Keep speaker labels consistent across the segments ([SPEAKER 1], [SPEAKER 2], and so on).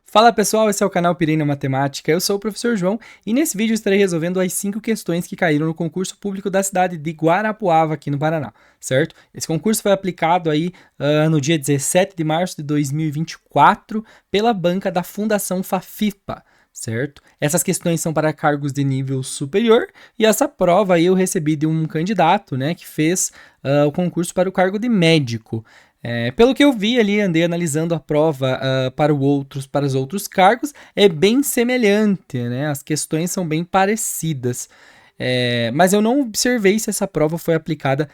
[SPEAKER 1] Fala pessoal, esse é o canal Pirei na Matemática, eu sou o professor João e nesse vídeo estarei resolvendo as 5 questões que caíram no concurso público da cidade de Guarapuava, aqui no Paraná, certo? Esse concurso foi aplicado aí no dia 17 de março de 2024 pela banca da Fundação Fafipa, certo? Essas questões são para cargos de nível superior e essa prova aí eu recebi de um candidato, né, que fez o concurso para o cargo de médico. Pelo que eu vi ali, andei analisando a prova para os outros cargos, é bem semelhante, né? As questões são bem parecidas. Mas eu não observei se essa prova foi aplicada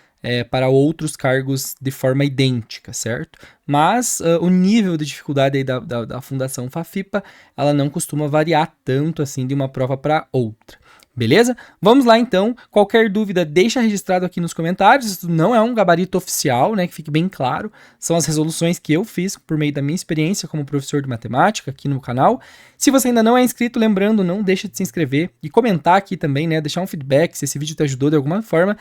[SPEAKER 1] para outros cargos de forma idêntica, certo? Mas o nível de dificuldade aí da Fundação Fafipa, ela não costuma variar tanto assim de uma prova para outra. Beleza? Vamos lá então. Qualquer dúvida, deixa registrado aqui nos comentários. Isso não é um gabarito oficial, né? Que fique bem claro. São as resoluções que eu fiz por meio da minha experiência como professor de matemática aqui no canal. Se você ainda não é inscrito, lembrando, não deixa de se inscrever e comentar aqui também, né? Deixar um feedback se esse vídeo te ajudou de alguma forma.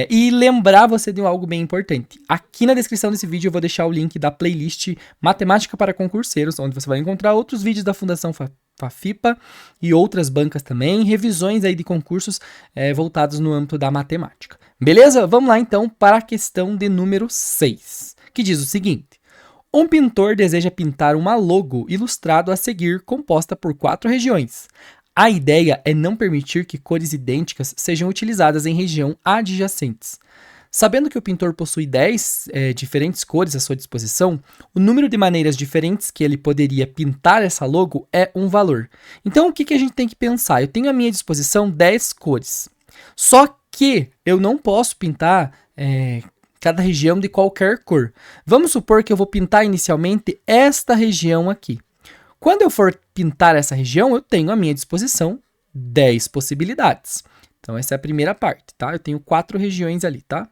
[SPEAKER 1] E lembrar você de algo bem importante. Aqui na descrição desse vídeo eu vou deixar o link da playlist Matemática para Concurseiros, onde você vai encontrar outros vídeos da Fundação Fafipa e outras bancas também, revisões aí de concursos voltados no âmbito da matemática. Beleza? Vamos lá então para a questão de número 6, que diz o seguinte: um pintor deseja pintar uma logo ilustrado a seguir, composta por 4 regiões. A ideia é não permitir que cores idênticas sejam utilizadas em região adjacentes. Sabendo que o pintor possui 10 diferentes cores à sua disposição, o número de maneiras diferentes que ele poderia pintar essa logo é um valor. Então, o que a gente tem que pensar? Eu tenho à minha disposição 10 cores. Só que eu não posso pintar cada região de qualquer cor. Vamos supor que eu vou pintar inicialmente esta região aqui. Quando eu for pintar essa região, eu tenho à minha disposição 10 possibilidades. Então, essa é a primeira parte, tá? Eu tenho 4 regiões ali, tá?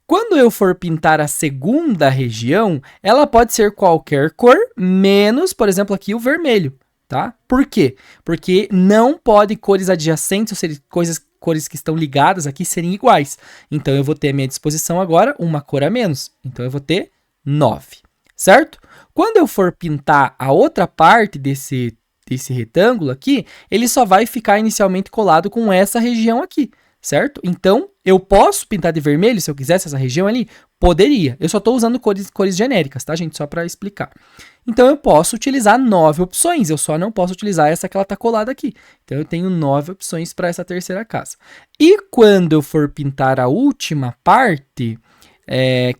[SPEAKER 1] Quando eu for pintar a segunda região, ela pode ser qualquer cor, menos, por exemplo, aqui o vermelho, tá? Por quê? Porque não pode cores adjacentes, ou seja, cores que estão ligadas aqui, serem iguais. Então, eu vou ter à minha disposição agora uma cor a menos. Então, eu vou ter 9, certo? Quando eu for pintar a outra parte desse retângulo aqui, ele só vai ficar inicialmente colado com essa região aqui, certo? Então, eu posso pintar de vermelho se eu quisesse essa região ali? Poderia. Eu só estou usando cores genéricas, tá, gente? Só para explicar. Então, eu posso utilizar 9 opções. Eu só não posso utilizar essa que ela está colada aqui. Então, eu tenho 9 opções para essa terceira casa. E quando eu for pintar a última parte,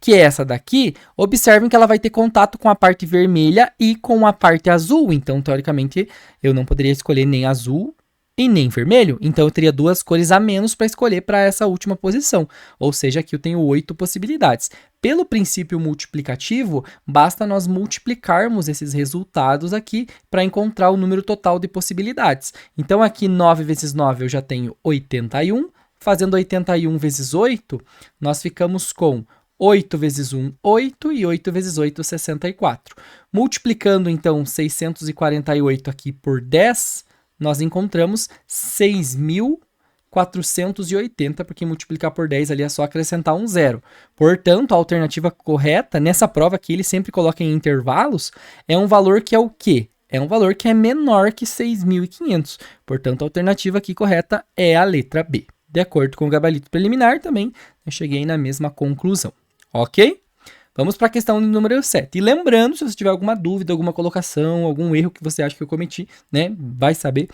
[SPEAKER 1] que é essa daqui, observem que ela vai ter contato com a parte vermelha e com a parte azul. Então, teoricamente, eu não poderia escolher nem azul e nem vermelho. Então, eu teria 2 cores a menos para escolher para essa última posição. Ou seja, aqui eu tenho 8 possibilidades. Pelo princípio multiplicativo, basta nós multiplicarmos esses resultados aqui para encontrar o número total de possibilidades. Então, aqui 9 vezes 9 eu já tenho 81. Fazendo 81 vezes 8, nós ficamos com 8 vezes 1, 8, e 8 vezes 8, 64. Multiplicando, então, 648 aqui por 10, nós encontramos 6.480, porque multiplicar por 10 ali é só acrescentar um zero. Portanto, a alternativa correta, nessa prova aqui, ele sempre coloca em intervalos, é um valor que é o quê? É um valor que é menor que 6.500. Portanto, a alternativa aqui correta é a letra B. De acordo com o gabarito preliminar também, eu cheguei na mesma conclusão. Ok? Vamos para a questão número 7. E lembrando, se você tiver alguma dúvida, alguma colocação, algum erro que você acha que eu cometi, né? Vai saber.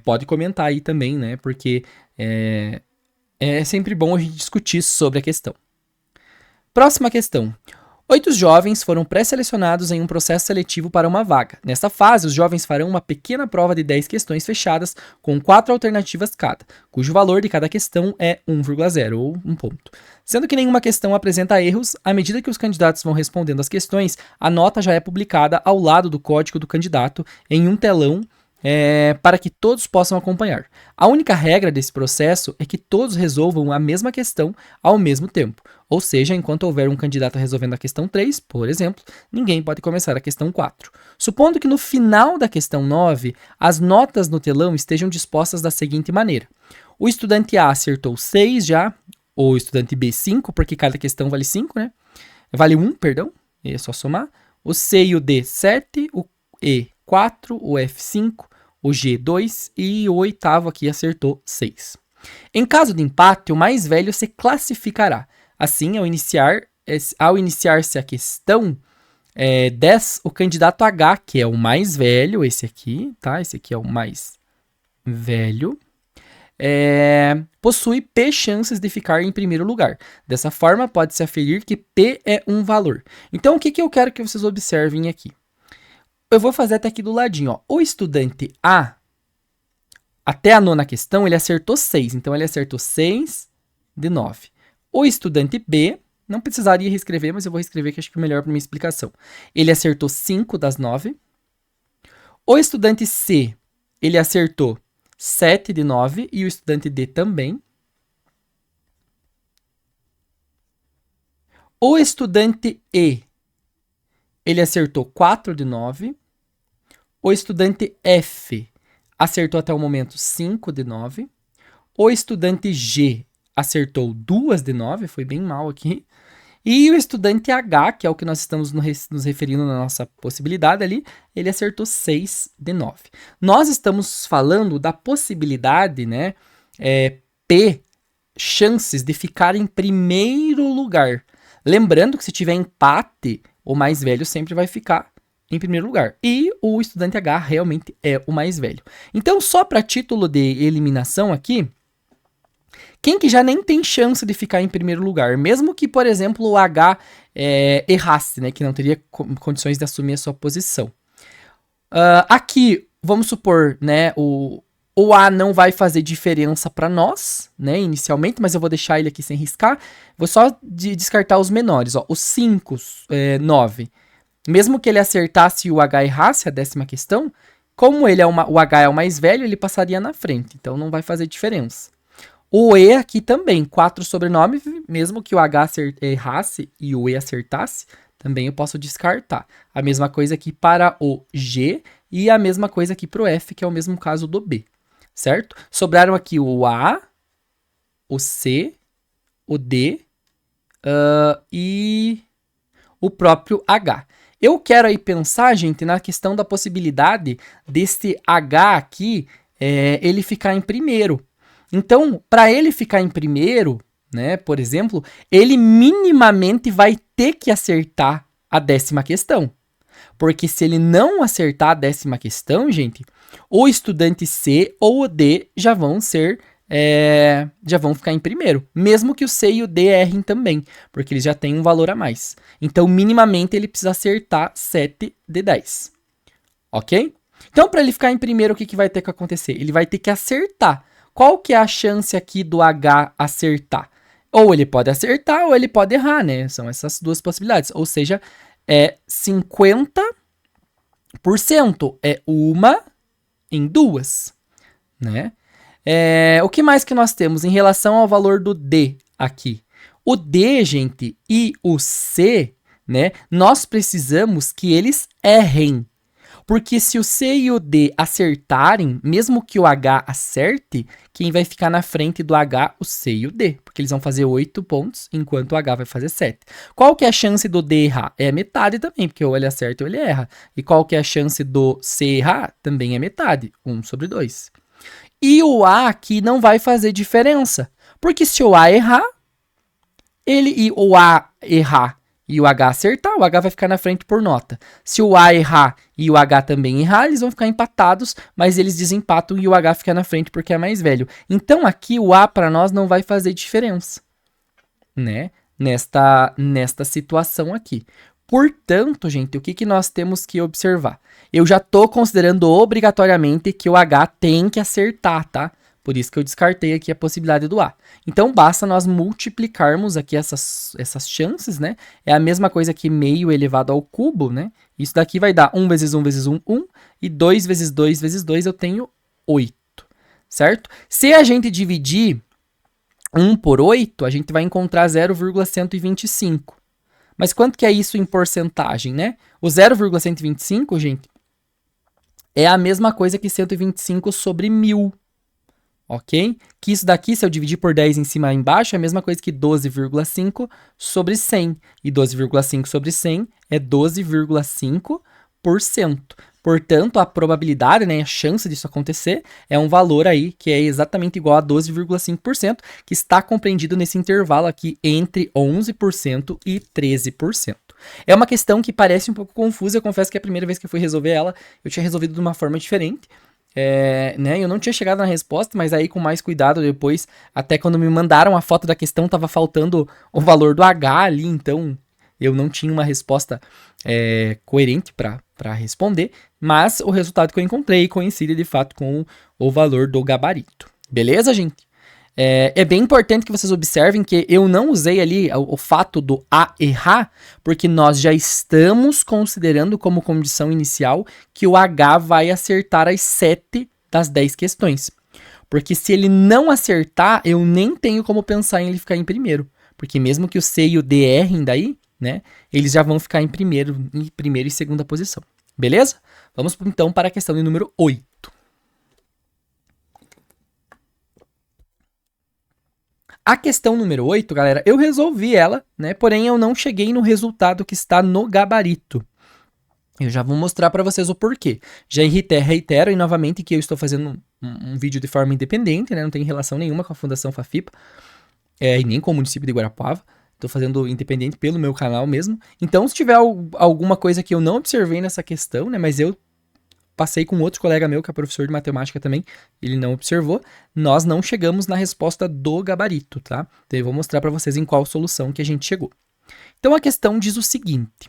[SPEAKER 1] Pode comentar aí também, né? Porque é sempre bom a gente discutir sobre a questão. Próxima questão. 8 jovens foram pré-selecionados em um processo seletivo para uma vaga. Nesta fase, os jovens farão uma pequena prova de 10 questões fechadas com 4 alternativas cada, cujo valor de cada questão é 1,0 ou 1 ponto. Sendo que nenhuma questão apresenta erros, à medida que os candidatos vão respondendo as questões, a nota já é publicada ao lado do código do candidato em um telão para que todos possam acompanhar. A única regra desse processo é que todos resolvam a mesma questão ao mesmo tempo. Ou seja, enquanto houver um candidato resolvendo a questão 3, por exemplo, ninguém pode começar a questão 4. Supondo que no final da questão 9, as notas no telão estejam dispostas da seguinte maneira. O estudante A acertou 6 já, o estudante B 5, porque cada questão vale 5, né? Vale 1, perdão, é só somar. o C e o D 7, o E 4, o F 5, o G 2 e o oitavo aqui acertou 6. Em caso de empate, o mais velho se classificará. Assim, ao iniciar-se a questão 10, o candidato H, que é o mais velho, esse aqui, tá? Esse aqui é o mais velho, possui P chances de ficar em primeiro lugar. Dessa forma, pode-se aferir que P é um valor. Então, o que eu quero que vocês observem aqui? Eu vou fazer até aqui do ladinho, ó. O estudante A, até a 9ª questão, ele acertou 6. Então, ele acertou 6 de 9. O estudante B, não precisaria reescrever, mas eu vou reescrever que acho que é melhor para minha explicação. Ele acertou 5 das 9. O estudante C, ele acertou 7 de 9 e o estudante D também. O estudante E, ele acertou 4 de 9. O estudante F acertou até o momento 5 de 9. O estudante G acertou 2 de 9, foi bem mal aqui. E o estudante H, que é o que nós estamos nos referindo na nossa possibilidade ali, ele acertou 6 de 9. Nós estamos falando da possibilidade, né, P, chances de ficar em primeiro lugar. Lembrando que se tiver empate, o mais velho sempre vai ficar em primeiro lugar. E o estudante H realmente é o mais velho. Então, só para título de eliminação aqui, quem que já nem tem chance de ficar em primeiro lugar? Mesmo que, por exemplo, o H errasse, né? Que não teria condições de assumir a sua posição. Aqui, vamos supor, né? O A não vai fazer diferença para nós, né? Inicialmente, mas eu vou deixar ele aqui sem riscar. Vou só descartar os menores, ó. Os 5, 9. Mesmo que ele acertasse e o H errasse a 10ª questão, como o H é o mais velho, ele passaria na frente. Então, não vai fazer diferença. O E aqui também, 4 sobre 9, mesmo que o H errasse e o E acertasse, também eu posso descartar. A mesma coisa aqui para o G e a mesma coisa aqui para o F, que é o mesmo caso do B, certo? Sobraram aqui o A, o C, o D e o próprio H. Eu quero aí pensar, gente, na questão da possibilidade desse H aqui, ele ficar em primeiro. Então, para ele ficar em primeiro, né, por exemplo, ele minimamente vai ter que acertar a 10ª questão. Porque se ele não acertar a 10ª questão, gente, o estudante C ou o D já vão ficar em primeiro. Mesmo que o C e o D errem também, porque eles já têm um valor a mais. Então, minimamente, ele precisa acertar 7 de 10. Ok? Então, para ele ficar em primeiro, o que vai ter que acontecer? Ele vai ter que acertar. Qual que é a chance aqui do H acertar? Ou ele pode acertar ou ele pode errar, né? São essas duas possibilidades. Ou seja, 50% é uma em duas, né? O que mais que nós temos em relação ao valor do D aqui? O D, gente, e o C, né? Nós precisamos que eles errem. Porque se o C e o D acertarem, mesmo que o H acerte, quem vai ficar na frente do H, o C e o D. Porque eles vão fazer 8 pontos, enquanto o H vai fazer 7. Qual que é a chance do D errar? É metade também, porque ou ele acerta ou ele erra. E qual que é a chance do C errar? Também é metade, 1 sobre 2. E o A aqui não vai fazer diferença. Porque se o A errar, o A errar e o H acertar, o H vai ficar na frente por nota. Se o A errar e o H também errar, eles vão ficar empatados, mas eles desempatam e o H fica na frente porque é mais velho. Então aqui o A para nós não vai fazer diferença, né? Nesta situação aqui. Portanto, gente, o que nós temos que observar? Eu já estou considerando obrigatoriamente que o H tem que acertar, tá? Por isso que eu descartei aqui a possibilidade do A. Então, basta nós multiplicarmos aqui essas chances, né? É a mesma coisa que meio elevado ao cubo, né? Isso daqui vai dar 1 vezes 1 vezes 1, 1. E 2 vezes 2 vezes 2 eu tenho 8, certo? Se a gente dividir 1 por 8, a gente vai encontrar 0,125. Mas quanto que é isso em porcentagem, né? O 0,125, gente, é a mesma coisa que 125 sobre 1000. ok? Que isso daqui, se eu dividir por 10 em cima e embaixo, é a mesma coisa que 12,5 sobre 100. E 12,5 sobre 100 é 12,5%. Portanto, a probabilidade, né, a chance disso acontecer é um valor aí que é exatamente igual a 12,5%, que está compreendido nesse intervalo aqui entre 11% e 13%. É uma questão que parece um pouco confusa, eu confesso que a primeira vez que eu fui resolver ela, eu tinha resolvido de uma forma diferente. Né, eu não tinha chegado na resposta, mas aí com mais cuidado depois, até quando me mandaram a foto da questão, tava faltando o valor do H ali, então eu não tinha uma resposta coerente para responder, mas o resultado que eu encontrei coincide de fato com o valor do gabarito. Beleza, gente? É bem importante que vocês observem que eu não usei ali o fato do A errar, porque nós já estamos considerando como condição inicial que o H vai acertar as 7 das 10 questões. Porque se ele não acertar, eu nem tenho como pensar em ele ficar em primeiro. Porque mesmo que o C e o D errem daí, né, eles já vão ficar em primeira e segunda posição. Beleza? Vamos então para a questão de número 8. A questão número 8, galera, eu resolvi ela, né? Porém, eu não cheguei no resultado que está no gabarito. Eu já vou mostrar para vocês o porquê. Já reitero e novamente que eu estou fazendo um vídeo de forma independente, né? Não tem relação nenhuma com a Fundação Fafipa, e nem com o município de Guarapuava. Estou fazendo independente pelo meu canal mesmo. Então, se tiver alguma coisa que eu não observei nessa questão, né? Mas eu passei com outro colega meu, que é professor de matemática também, ele não observou, nós não chegamos na resposta do gabarito, tá? Então eu vou mostrar para vocês em qual solução que a gente chegou. Então a questão diz o seguinte: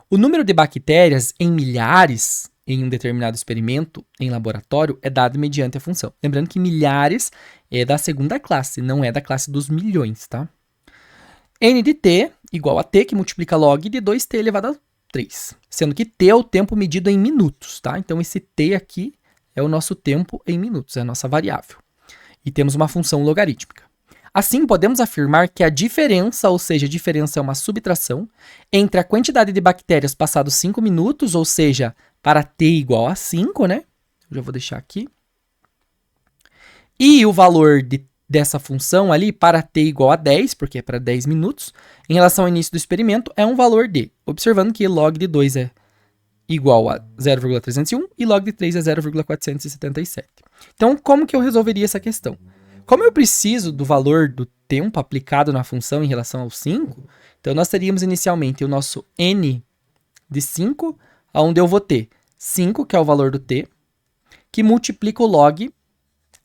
[SPEAKER 1] o número de bactérias em milhares em um determinado experimento em laboratório é dado mediante a função. Lembrando que milhares é da segunda classe, não é da classe dos milhões, tá? N de t igual a t, que multiplica log de 2t elevado a 3, sendo que t é o tempo medido em minutos, tá? Então esse t aqui é o nosso tempo em minutos, é a nossa variável. E temos uma função logarítmica. Assim, podemos afirmar que a diferença, ou seja, a diferença é uma subtração, entre a quantidade de bactérias passados 5 minutos, ou seja, para t igual a 5, né? Eu já vou deixar aqui. E o valor dessa função ali para t igual a 10, porque é para 10 minutos, em relação ao início do experimento, é um valor de, observando que log de 2 é igual a 0,301 e log de 3 é 0,477. Então, como que eu resolveria essa questão? Como eu preciso do valor do tempo aplicado na função em relação ao 5, então nós teríamos inicialmente o nosso n de 5, onde eu vou ter 5, que é o valor do t, que multiplica o log,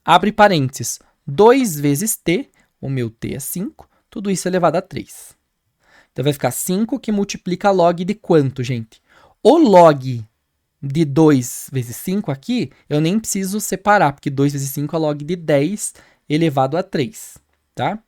[SPEAKER 1] abre parênteses, 2 vezes t, o meu t é 5, tudo isso elevado a 3. Então vai ficar 5 que multiplica log de quanto, gente? O log de 2 vezes 5 aqui, eu nem preciso separar, porque 2 vezes 5 é log de 10 elevado a 3, tá?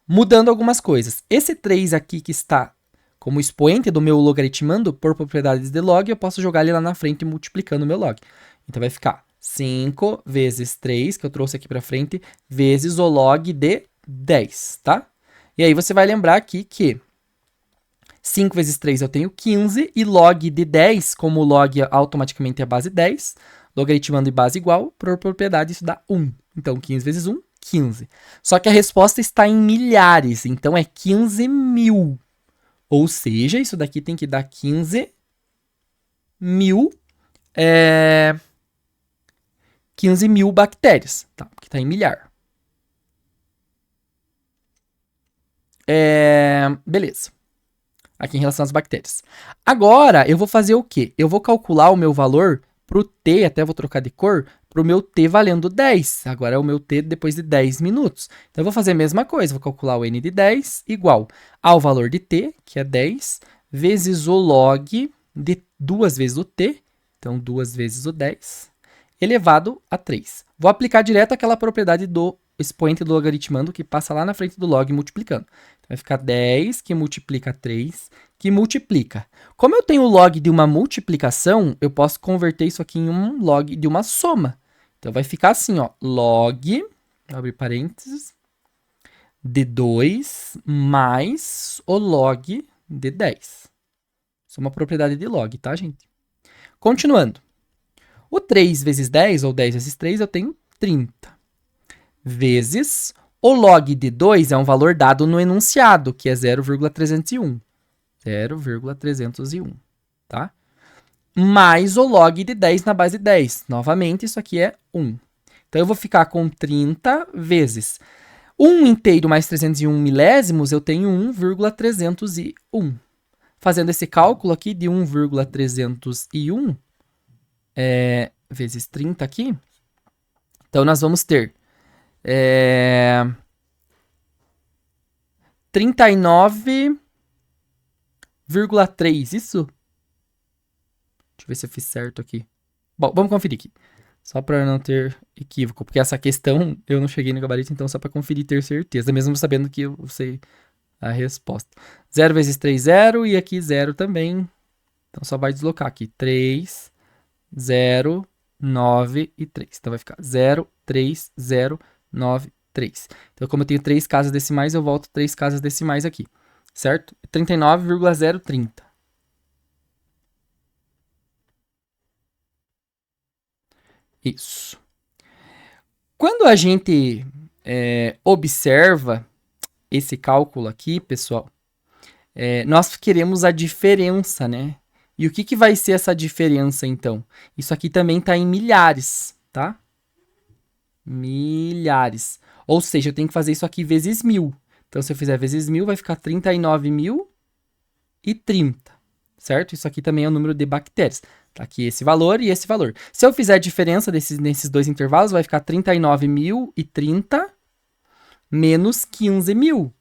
[SPEAKER 1] Mudando algumas coisas. Esse 3 aqui que está como expoente do meu logaritmando por propriedades de log, eu posso jogar ele lá na frente multiplicando o meu log. Então vai ficar 5 vezes 3, que eu trouxe aqui para frente, vezes o log de 10, tá? E aí você vai lembrar aqui que 5 vezes 3 eu tenho 15, e log de 10, como o log automaticamente é base 10, logaritmando e base igual, por propriedade isso dá 1. Então 15 vezes 1, 15. Só que a resposta está em milhares, então é 15 mil. Ou seja, isso daqui tem que dar 15 mil, 15 mil bactérias, tá? Porque está em milhar. Beleza. Aqui em relação às bactérias. Agora, eu vou fazer o quê? Eu vou calcular o meu valor para o t, até vou trocar de cor, para o meu t valendo 10. Agora é o meu t depois de 10 minutos. Então, eu vou fazer a mesma coisa. Vou calcular o n de 10 igual ao valor de t, que é 10, vezes o log de 2 vezes o t, então 2 vezes o 10, elevado a 3. Vou aplicar direto aquela propriedade do expoente do logaritmando que passa lá na frente do log multiplicando. Então, vai ficar 10 que multiplica 3, que multiplica. Como eu tenho o log de uma multiplicação, eu posso converter isso aqui em um log de uma soma. Então, vai ficar assim, ó, log, abre parênteses, de 2 mais o log de 10. Isso é uma propriedade de log, tá, gente? Continuando. O 3 vezes 10, ou 10 vezes 3, eu tenho 30. vezes o log de 2 é um valor dado no enunciado, que é 0,301. 0,301, tá? Mais o log de 10 na base 10. Novamente, isso aqui é 1. Então, eu vou ficar com 30 vezes 1 inteiro mais 301 milésimos, eu tenho 1,301. Fazendo esse cálculo aqui de 1,301 vezes 30 aqui, então nós vamos ter 39,3, isso? Deixa eu ver se eu fiz certo aqui. Bom, vamos conferir aqui. Só para não ter equívoco, porque essa questão eu não cheguei no gabarito, então só para conferir e ter certeza, mesmo sabendo que eu sei a resposta. 0 vezes 3, 0, e aqui 0 também. Então só vai deslocar aqui. 3, 0, 9 e 3. Então vai ficar 0, 3, 0, 9, 3. Então, como eu tenho 3 casas decimais, eu volto 3 casas decimais aqui, certo? 39,030. Isso. Quando a gente observa esse cálculo aqui, pessoal, nós queremos a diferença, né? E o que vai ser essa diferença, então? Isso aqui também está em milhares, tá? Milhares. Ou seja, eu tenho que fazer isso aqui vezes 1000. Então, se eu fizer vezes 1000, vai ficar 39.030, certo? Isso aqui também é o número de bactérias. Tá aqui esse valor e esse valor. Se eu fizer a diferença nesses dois intervalos, vai ficar 39.030 menos 15.000.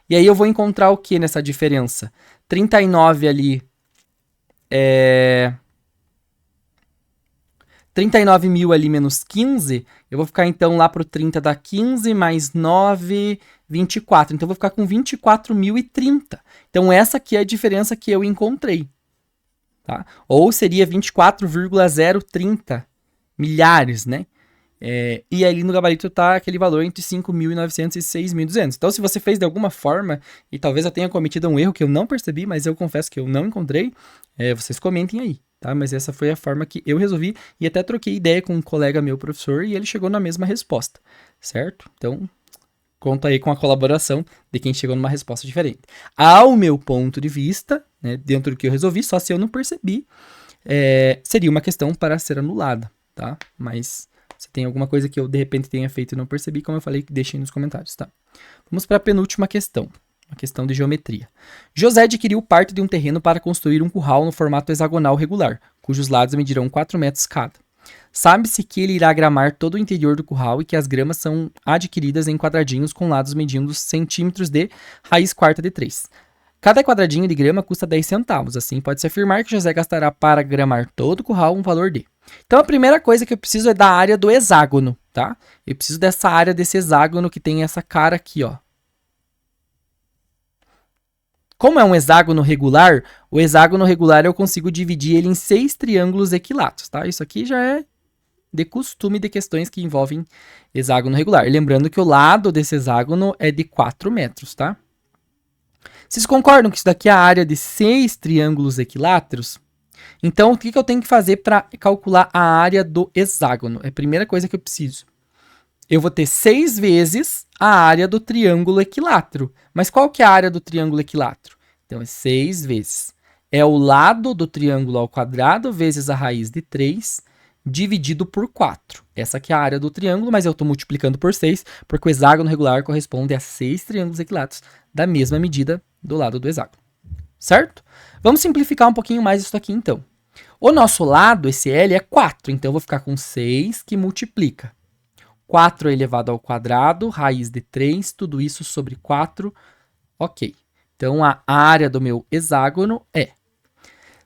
[SPEAKER 1] E aí eu vou encontrar o que nessa diferença? 39 ali 39.000 ali menos 15, eu vou ficar então lá pro 30 dá 15 mais 9, 24. Então eu vou ficar com 24.030. Então essa aqui é a diferença que eu encontrei. Tá? Ou seria 24,030 milhares, né? E ali no gabarito tá aquele valor entre 5.900 e 6.200. Então, se você fez de alguma forma, e talvez eu tenha cometido um erro que eu não percebi, mas eu confesso que eu não encontrei, vocês comentem aí, tá? Mas essa foi a forma que eu resolvi, e até troquei ideia com um colega meu, professor, e ele chegou na mesma resposta, certo? Então, conto aí com a colaboração de quem chegou numa resposta diferente. Ao meu ponto de vista, né, dentro do que eu resolvi, só se eu não percebi, seria uma questão para ser anulada, tá? Mas se tem alguma coisa que eu de repente tenha feito e não percebi, como eu falei, deixem nos comentários, tá? Vamos para a penúltima questão, uma questão de geometria. José adquiriu parte de um terreno para construir um curral no formato hexagonal regular, cujos lados medirão 4 metros cada. Sabe-se que ele irá gramar todo o interior do curral e que as gramas são adquiridas em quadradinhos com lados medindo centímetros de raiz quarta de 3. Cada quadradinho de grama custa 10 centavos, assim pode-se afirmar que José gastará para gramar todo o curral um valor de... Então a primeira coisa que eu preciso é da área do hexágono, tá? Eu preciso dessa área desse hexágono que tem essa cara aqui, ó. Como é um hexágono regular, o hexágono regular eu consigo dividir ele em 6 triângulos equilatos, tá? Isso aqui já é de costume de questões que envolvem hexágono regular. Lembrando que o lado desse hexágono é de 4 metros, tá? Vocês concordam que isso daqui é a área de 6 triângulos equiláteros? Então, o que eu tenho que fazer para calcular a área do hexágono? É a primeira coisa que eu preciso. Eu vou ter 6 vezes a área do triângulo equilátero. Mas qual que é a área do triângulo equilátero? Então, é 6 vezes. É o lado do triângulo ao quadrado vezes a raiz de 3 dividido por 4. Essa aqui é a área do triângulo, mas eu estou multiplicando por 6, porque o hexágono regular corresponde a 6 triângulos equiláteros da mesma medida do lado do hexágono. Certo? Vamos simplificar um pouquinho mais isso aqui, então. O nosso lado, esse L, é 4, então eu vou ficar com 6 que multiplica. 4 elevado ao quadrado, raiz de 3, tudo isso sobre 4, ok. Então, a área do meu hexágono é...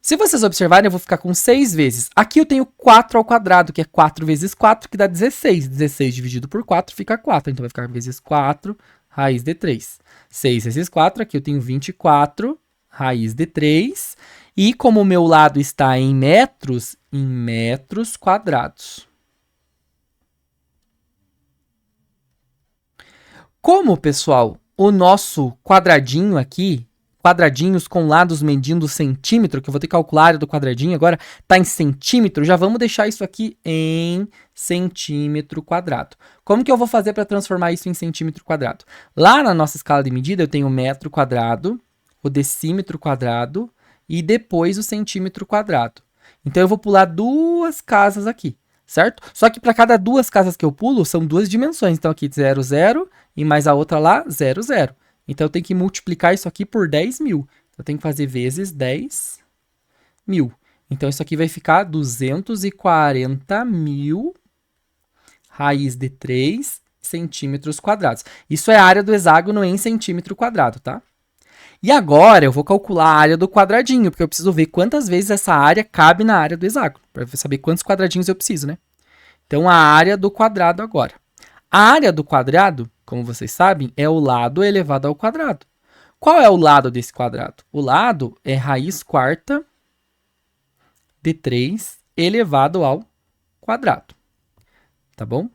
[SPEAKER 1] Se vocês observarem, eu vou ficar com 6 vezes. Aqui eu tenho 4 ao quadrado, que é 4 vezes 4, que dá 16. 16 dividido por 4 fica 4, então vai ficar vezes 4, raiz de 3. 6 vezes 4, aqui eu tenho 24, raiz de 3. E como o meu lado está em metros quadrados. Como, pessoal, o nosso quadradinho aqui, quadradinhos com lados medindo centímetro, que eu vou ter que calcular a área do quadradinho, agora está em centímetro, já vamos deixar isso aqui em centímetro quadrado. Como que eu vou fazer para transformar isso em centímetro quadrado? Lá na nossa escala de medida eu tenho o metro quadrado, o decímetro quadrado e depois o centímetro quadrado. Então eu vou pular 2 casas aqui, certo? Só que para cada 2 casas que eu pulo, são 2 dimensões. Então aqui 0, 0 e mais a outra lá, 0, 0. Então eu tenho que multiplicar isso aqui por 10.000. Eu tenho que fazer vezes 10.000. Então isso aqui vai ficar 240.000 raiz de 3 centímetros quadrados. Isso é a área do hexágono em centímetro quadrado, tá? E agora eu vou calcular a área do quadradinho, porque eu preciso ver quantas vezes essa área cabe na área do hexágono, para saber quantos quadradinhos eu preciso, né? Então, a área do quadrado agora. A área do quadrado, como vocês sabem, é o lado elevado ao quadrado. Qual é o lado desse quadrado? O lado é raiz quarta de 3 elevado ao quadrado. Tá bom?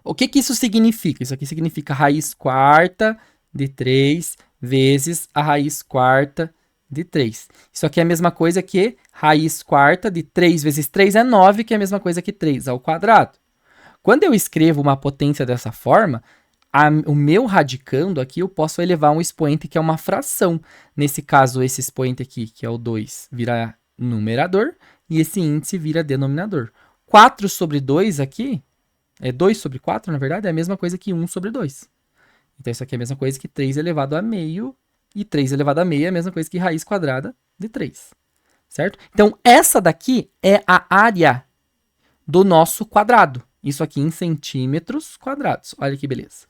[SPEAKER 1] O que que isso significa? Isso aqui significa raiz quarta de 3 vezes a raiz quarta de 3. Isso aqui é a mesma coisa que raiz quarta de 3 vezes 3 é 9, que é a mesma coisa que 3 ao quadrado. Quando eu escrevo uma potência dessa forma, o meu radicando aqui, eu posso elevar um expoente que é uma fração. Nesse caso, esse expoente aqui, que é o 2, vira numerador, e esse índice vira denominador. 4 sobre 2 aqui, 2 sobre 4, na verdade, é a mesma coisa que 1 sobre 2. Então, isso aqui é a mesma coisa que 3 elevado a meio, e 3 elevado a meio é a mesma coisa que raiz quadrada de 3, certo? Então, essa daqui é a área do nosso quadrado. Isso aqui em centímetros quadrados. Olha que beleza.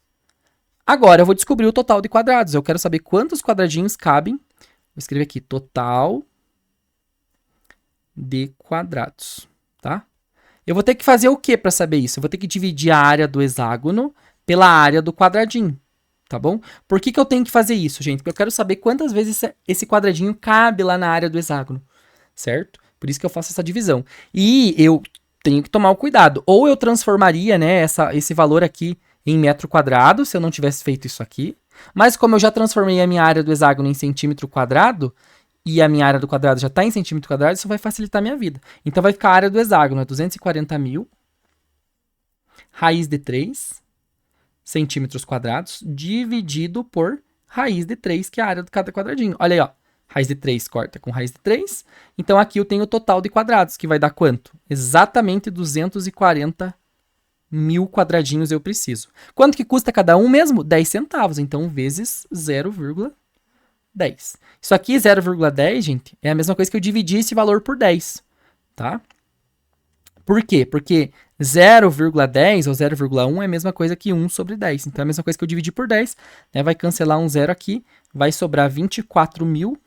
[SPEAKER 1] Agora, eu vou descobrir o total de quadrados. Eu quero saber quantos quadradinhos cabem. Vou escrever aqui, total de quadrados, tá? Eu vou ter que fazer o que para saber isso? Eu vou ter que dividir a área do hexágono pela área do quadradinho. Tá bom? Por que que eu tenho que fazer isso, gente? Porque eu quero saber quantas vezes esse quadradinho cabe lá na área do hexágono, certo? Por isso que eu faço essa divisão. E eu tenho que tomar o cuidado. Ou eu transformaria, né, esse valor aqui em metro quadrado, se eu não tivesse feito isso aqui. Mas como eu já transformei a minha área do hexágono em centímetro quadrado, e a minha área do quadrado já está em centímetro quadrado, isso vai facilitar a minha vida. Então vai ficar a área do hexágono, 240.000, raiz de 3 centímetros quadrados, dividido por raiz de 3, que é a área de cada quadradinho. Olha aí, ó. Raiz de 3 corta com raiz de 3. Então, aqui eu tenho o total de quadrados, que vai dar quanto? Exatamente 240.000 quadradinhos eu preciso. Quanto que custa cada um mesmo? 10 centavos. Então, vezes 0,10. Isso aqui, 0,10, gente, é a mesma coisa que eu dividir esse valor por 10, tá? Por quê? Porque 0,10 ou 0,1 é a mesma coisa que 1 sobre 10. Então, é a mesma coisa que eu dividir por 10, né? Vai cancelar um zero aqui, vai sobrar 24.000,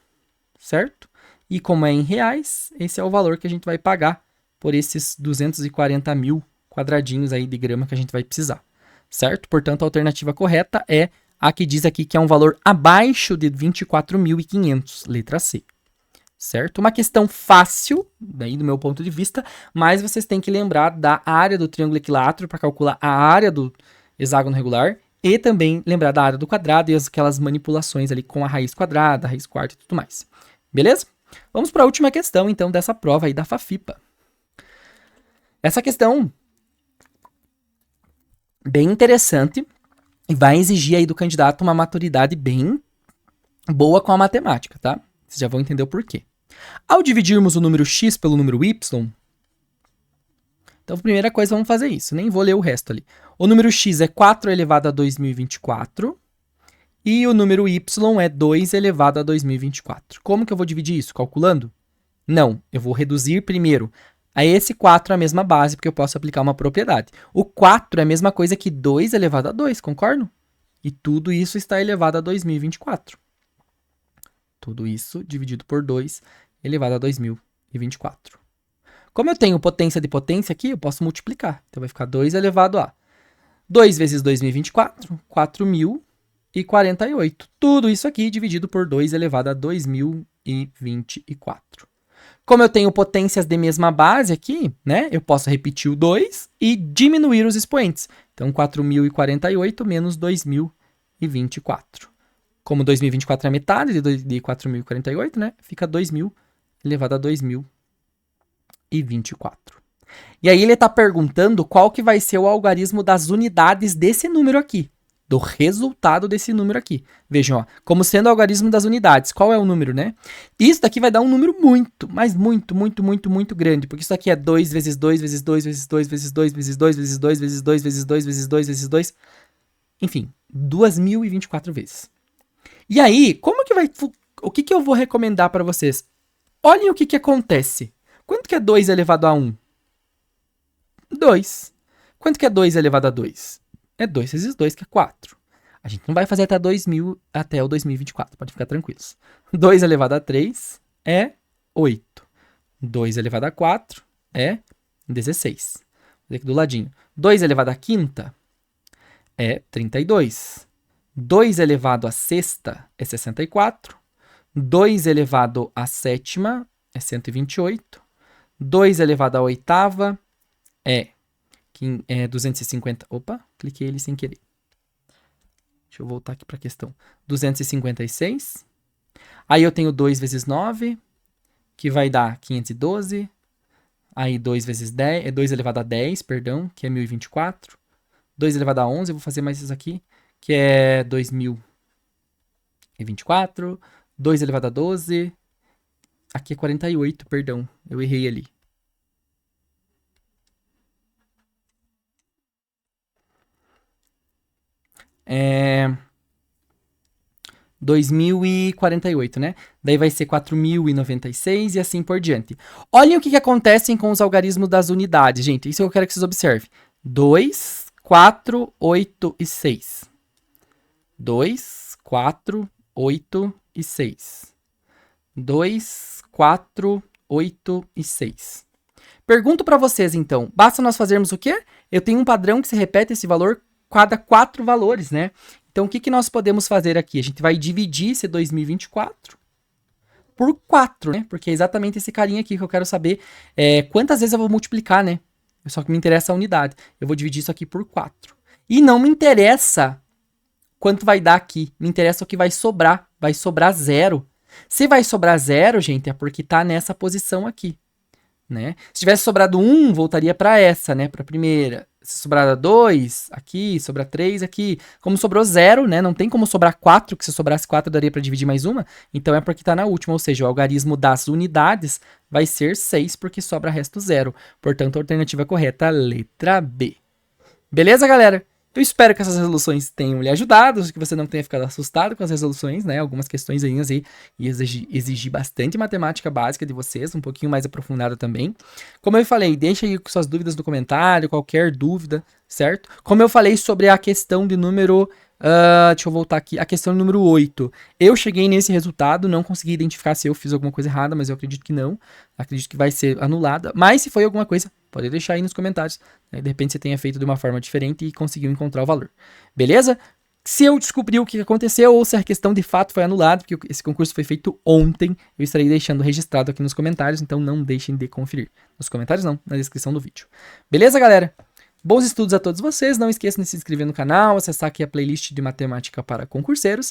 [SPEAKER 1] certo? E como é em reais, esse é o valor que a gente vai pagar por esses 240.000 quadradinhos aí de grama que a gente vai precisar, certo? Portanto, a alternativa correta é a que diz aqui que é um valor abaixo de 24.500, letra C. Certo? Uma questão fácil, daí do meu ponto de vista, mas vocês têm que lembrar da área do triângulo equilátero para calcular a área do hexágono regular e também lembrar da área do quadrado e aquelas manipulações ali com a raiz quadrada, a raiz quarta e tudo mais. Beleza? Vamos para a última questão, então, dessa prova aí da FAFIPA. Essa questão bem interessante e vai exigir aí do candidato uma maturidade bem boa com a matemática, tá? Vocês já vão entender o porquê. Ao dividirmos o número x pelo número y, então a primeira coisa, vamos fazer isso, nem vou ler o resto ali. O número x é 4 elevado a 2024 e o número y é 2 elevado a 2024. Como que eu vou dividir isso? Calculando? Não, eu vou reduzir primeiro a esse 4 a mesma base, porque eu posso aplicar uma propriedade. O 4 é a mesma coisa que 2 elevado a 2, concordam? E tudo isso está elevado a 2024. Tudo isso dividido por 2 elevado a 2024. Como eu tenho potência de potência aqui, eu posso multiplicar. Então, vai ficar 2 elevado a 2 vezes 2024, 4.048. Tudo isso aqui dividido por 2 elevado a 2024. Como eu tenho potências de mesma base aqui, né, eu posso repetir o 2 e diminuir os expoentes. Então, 4.048 menos 2.024. Como 2024 é a metade de 4.048, né? Fica 2.000 elevado a 2024. E aí ele está perguntando qual que vai ser o algarismo das unidades desse número aqui. Do resultado desse número aqui. Vejam, ó, como sendo o algarismo das unidades. Qual é o número, né? Isso daqui vai dar um número muito, mas muito, muito, muito, muito grande. Porque isso aqui é 2 vezes 2 vezes 2 vezes 2 vezes 2 vezes 2 vezes 2 vezes 2 vezes 2 vezes 2 vezes 2. Enfim, 2.024 vezes. E aí, como que vai... O que que eu vou recomendar para vocês? Olhem o que que acontece. Quanto que é 2 elevado a 1? 2. Quanto que é 2 elevado a 2? É 2 vezes 2, que é 4. A gente não vai fazer até 2000, até o 2024, pode ficar tranquilos. 2 elevado a 3 é 8. 2 elevado a 4 é 16. Vou fazer aqui do ladinho. 2 elevado a quinta é 32. 2 elevado a sexta é 64. 2 elevado a sétima é 128. 2 elevado a oitava é 250. Opa, cliquei ele sem querer. Deixa eu voltar aqui para a questão. 256. Aí eu tenho 2 vezes 9, que vai dar 512. Aí 2 vezes 10, 2 elevado a 10, perdão, que é 1024. 2 elevado a 11, eu vou fazer mais isso aqui, que é 2024. 2 elevado a 12. Aqui é 48, perdão, eu errei ali. 2048, né? Daí vai ser 4.096 e assim por diante. Olhem o que acontece com os algarismos das unidades, gente. Isso eu quero que vocês observem. 2, 4, 8 e 6. 2, 4, 8 e 6. 2, 4, 8 e 6. Pergunto para vocês, então. Basta nós fazermos o quê? Eu tenho um padrão que se repete esse valor cada 4 valores, né? Então, o que nós podemos fazer aqui? A gente vai dividir esse 2024 por 4, né? Porque é exatamente esse carinha aqui que eu quero saber quantas vezes eu vou multiplicar, né? Só que me interessa a unidade. Eu vou dividir isso aqui por 4. E não me interessa quanto vai dar aqui. Me interessa o que vai sobrar. Vai sobrar 0. Se vai sobrar 0, gente, é porque tá nessa posição aqui, né? Se tivesse sobrado 1, voltaria para essa, né? Para a primeira. Se sobrar 2, aqui, sobrar 3, aqui. Como sobrou 0, né? Não tem como sobrar 4, que se sobrasse 4 daria para dividir mais uma. Então é porque tá na última, ou seja, o algarismo das unidades vai ser 6, porque sobra resto 0. Portanto, a alternativa correta é a letra B. Beleza, galera? Eu espero que essas resoluções tenham lhe ajudado, que você não tenha ficado assustado com as resoluções, né? Algumas questões aí e exigir bastante matemática básica de vocês, um pouquinho mais aprofundada também. Como eu falei, deixa aí suas dúvidas no comentário, qualquer dúvida, certo? Como eu falei sobre a questão de número... deixa eu voltar aqui. A questão número 8. Eu cheguei nesse resultado, não consegui identificar se eu fiz alguma coisa errada, mas eu acredito que não. Acredito que vai ser anulada. Mas se foi alguma coisa, pode deixar aí nos comentários. Né? De repente você tenha feito de uma forma diferente e conseguiu encontrar o valor. Beleza? Se eu descobrir o que aconteceu ou se a questão de fato foi anulada, porque esse concurso foi feito ontem, eu estarei deixando registrado aqui nos comentários, então não deixem de conferir. Nos comentários não, na descrição do vídeo. Beleza, galera? Bons estudos a todos vocês, não esqueçam de se inscrever no canal, acessar aqui a playlist de matemática para concurseiros